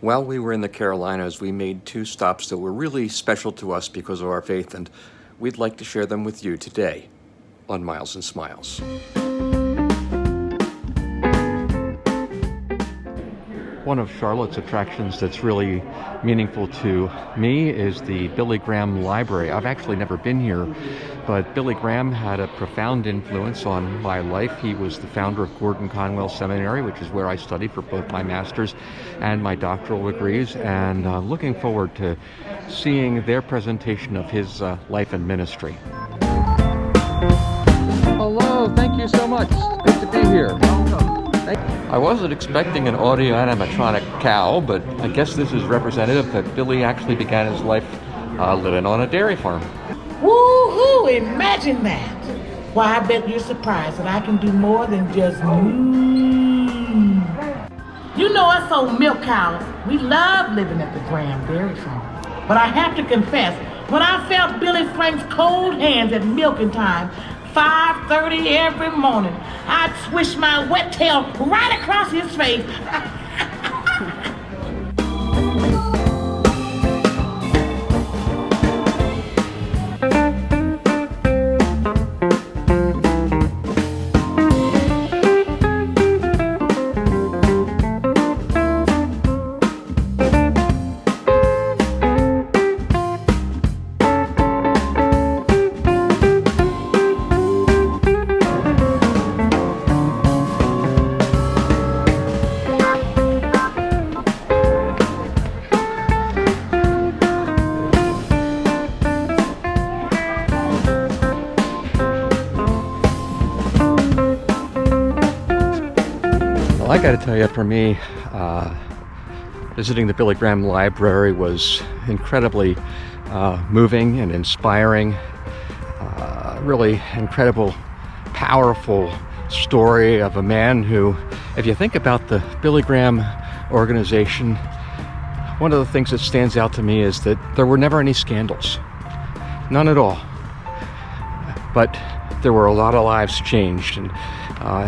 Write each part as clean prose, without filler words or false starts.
While we were in the Carolinas, we made two stops that were really special to us because of our faith, and we'd like to share them with you today on Miles and Smiles. One of Charlotte's attractions that's really meaningful to me is the Billy Graham Library. I've actually never been here, but Billy Graham had a profound influence on my life. He was the founder of Gordon Conwell Seminary, which is where I studied for both my master's and my doctoral degrees, and looking forward to seeing their presentation of his life and ministry. Hello, thank you so much. Good to be here. I wasn't expecting an audio animatronic cow, but I guess this is representative that Billy actually began his life living on a dairy farm. Woo-hoo! Imagine that! Why, I bet you're surprised that I can do more than just moo. You know us old milk cows, we love living at the Graham Dairy Farm. But I have to confess, when I felt Billy Frank's cold hands at milking time, 5:30 every morning, I'd swish my wet tail right across his face. I got to tell you, for me, visiting the Billy Graham Library was incredibly moving and inspiring. Really incredible, powerful story of a man who, if you think about the Billy Graham organization, one of the things that stands out to me is that there were never any scandals. None at all. But there were a lot of lives changed, and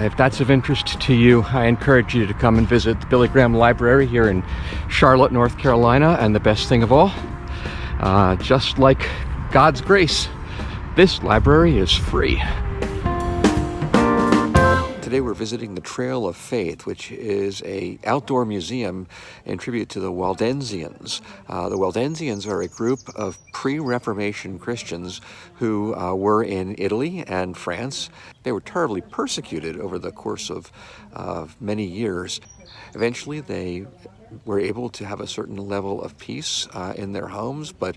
if that's of interest to you, I encourage you to come and visit the Billy Graham Library here in Charlotte, North Carolina. And the best thing of all, just like God's grace, this library is free. Today we're visiting the Trail of Faith, which is an outdoor museum in tribute to the Waldensians. The Waldensians are a group of pre-Reformation Christians who were in Italy and France. They were terribly persecuted over the course of many years. Eventually they were able to have a certain level of peace in their homes, but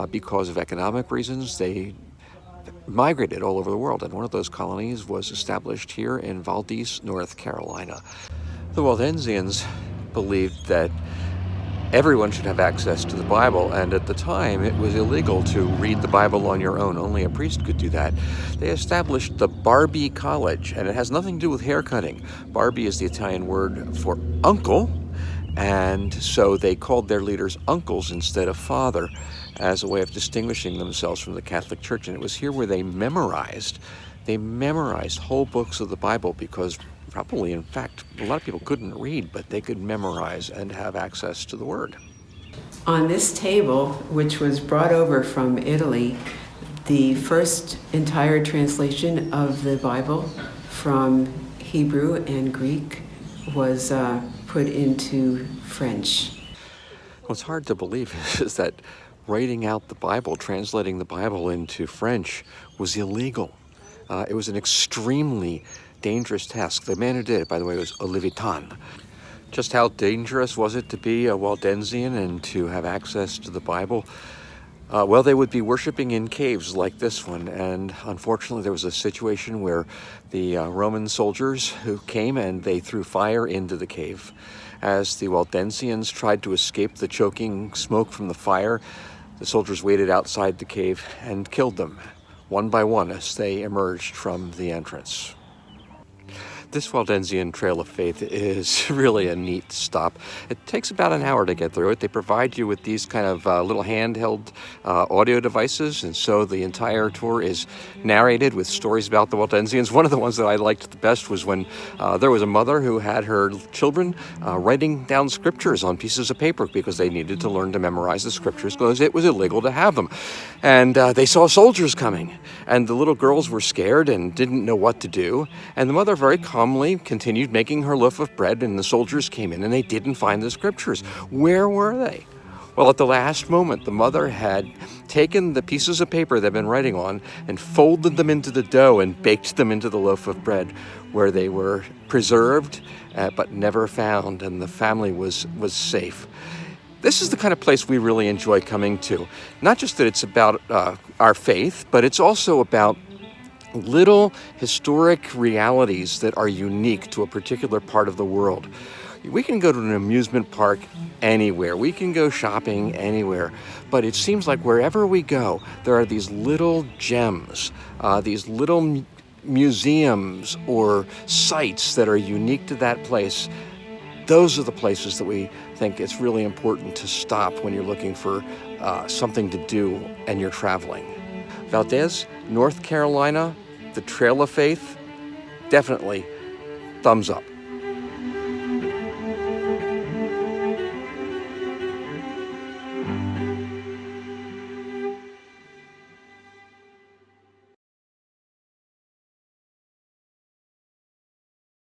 because of economic reasons, they migrated all over the world, and one of those colonies was established here in Valdese, North Carolina. The Waldensians believed that everyone should have access to the Bible, and at the time it was illegal to read the Bible on your own. Only a priest could do that. They established the Barbie College, and it has nothing to do with hair cutting. Barbie is the Italian word for uncle, and so they called their leaders uncles instead of father, as a way of distinguishing themselves from the Catholic Church. And it was here where they memorized whole books of the Bible, because probably, in fact, a lot of people couldn't read, but they could memorize and have access to the Word. On this table, which was brought over from Italy, the first entire translation of the Bible from Hebrew and Greek was put into French. What's hard to believe is that writing out the Bible, translating the Bible into French, was illegal. It was an extremely dangerous task. The man who did it, by the way, was Olivetan. Just how dangerous was it to be a Waldensian and to have access to the Bible? Well, they would be worshiping in caves like this one, and unfortunately there was a situation where the Roman soldiers who came and they threw fire into the cave. As the Waldensians tried to escape the choking smoke from the fire, the soldiers waited outside the cave and killed them, one by one, as they emerged from the entrance. This Waldensian Trail of Faith is really a neat stop. It takes about an hour to get through it. They provide you with these kind of little handheld audio devices, and so the entire tour is narrated with stories about the Waldensians. One of the ones that I liked the best was when there was a mother who had her children writing down scriptures on pieces of paper because they needed to learn to memorize the scriptures because it was illegal to have them. And they saw soldiers coming, and the little girls were scared and didn't know what to do. And the mother very calmly continued making her loaf of bread, and the soldiers came in and they didn't find the scriptures. Where were they? Well, at the last moment, the mother had taken the pieces of paper they'd been writing on and folded them into the dough and baked them into the loaf of bread, where they were preserved but never found, and the family was safe. This is the kind of place we really enjoy coming to. Not just that it's about our faith, but it's also about little historic realities that are unique to a particular part of the world. We can go to an amusement park anywhere. We can go shopping anywhere. But it seems like wherever we go, there are these little gems, these little museums or sites that are unique to that place. Those are the places that we think it's really important to stop when you're looking for something to do and you're traveling. Valdez, North Carolina, the Trail of Faith, definitely thumbs up.